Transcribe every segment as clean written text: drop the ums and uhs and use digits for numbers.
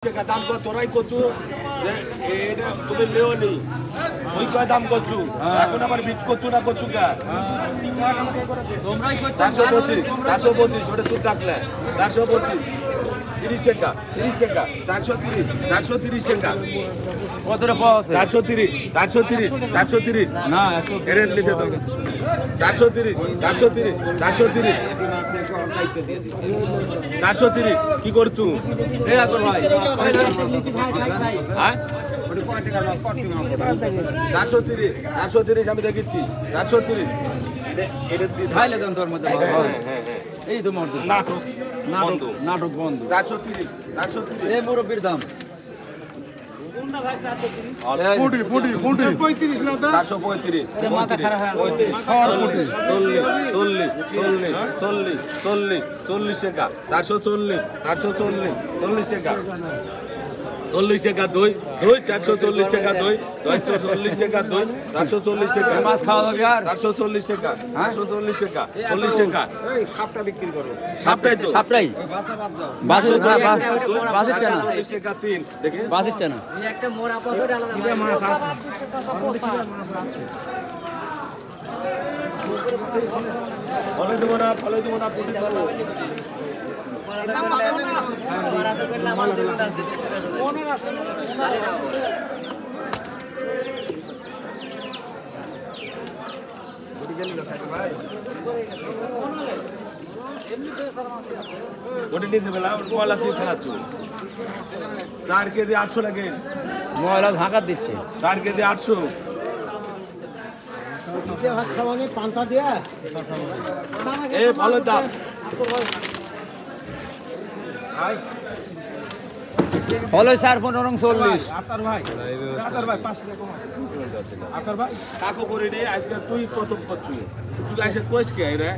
দাম কত তোরাই করছু এটা তুমি লেও নি ওই কয় দাম করছু এখন আবার বিট করছু না করছু কা 425 ওটা তুই ডাকলে 425 30 টাকা 430 টাকা কত রে পাওয়া আছে 430 না এর নিচে তো 430 কি করছু হ্যাঁ 430 আমি দেখেছি 430 ভাইলে দেন তোর মধ্যে এই তো মর্দ নাটক বন্ধ 430 এই মুরব্বির দাম চল্লিশ টাকা দই 440 টাকা দই 440 টাকা দই 440 টাকা মাছ খাওয়া যাবে আর 440 টাকা 440 টাকা 40 টাকা সাপটা বিক্রি করো সাপটাই তো সাপটাই বাসের টাকা 40 টাকা 3 দেখেন বাসের টাকা এই একটা মোরা পছন্দ আলাদা মাছ আছে ফলে দেব না পুটি পাবো মারা তো করলে আমার জন্য আছে মনে আছে ওটা নিতে বেলা ময়লা কি ফেলাচ্ছ 4 কেজি 800 লাগে ময়লা ঢাকা দিচ্ছে 4 কেজি 800 ভাত খাওয়ানি পান্তা দিয়া এই ভালো দাম হলো 4-15 রং 40 আতার ভাই 5 টাকা কমা আতার ভাই কাকু করে নি আজকে তুই প্রথম করছু তুই এসে কইস কে রে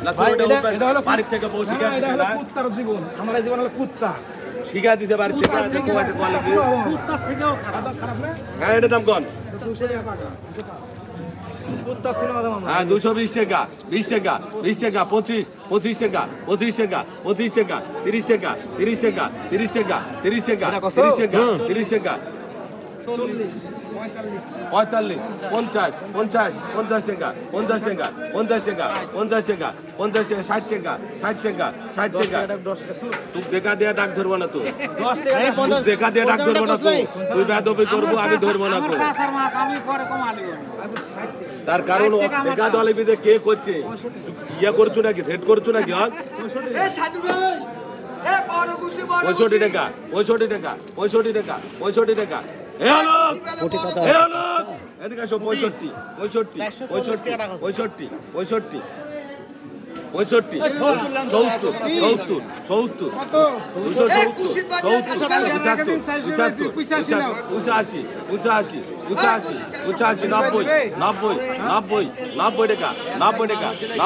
না ভাই তুই এটা হলো বাড়ি থেকে বউ শিখা এটা দিছে হলো না কুত্তার জীবন আমার জীবন হলো কুত্তা শিখা দিছে বাড়ি থেকে আজকে কোয়াতে কোয়া লাগি কুত্তার থেকেও খারাপ না হ্যাঁ এটা দাম কোন 200 টাকা কুত্তার থেকে দাম হ্যাঁ 220 টাকা 20 টাকা 25 টাকা 25 টাকা 30 টাকা 30 টাকা 30 টাকা 30 টাকা 30 টাকা 30 টাকা 30 টাকা 30 টাকা 45 50 টাকা 50 টাকা 50 টাকা 50 টাকা 60 টাকা 60 টাকা তুই দেখা দেয়া ডাক ধরবো না তো 10 টাকা দেখা দেয়া ডাক ধরবো না তো তুই বেদবি করবো আমি ধরবো না তো আমি পরে কমালি তার কারণ দেখা দলে বিদে কে করছে ইয়া করছো নাকি সেট করছো নাকি হক 65 টাকা 65 টাকা 65 টাকা 65 টাকা এদিকে আসো 65 90 টাকা 90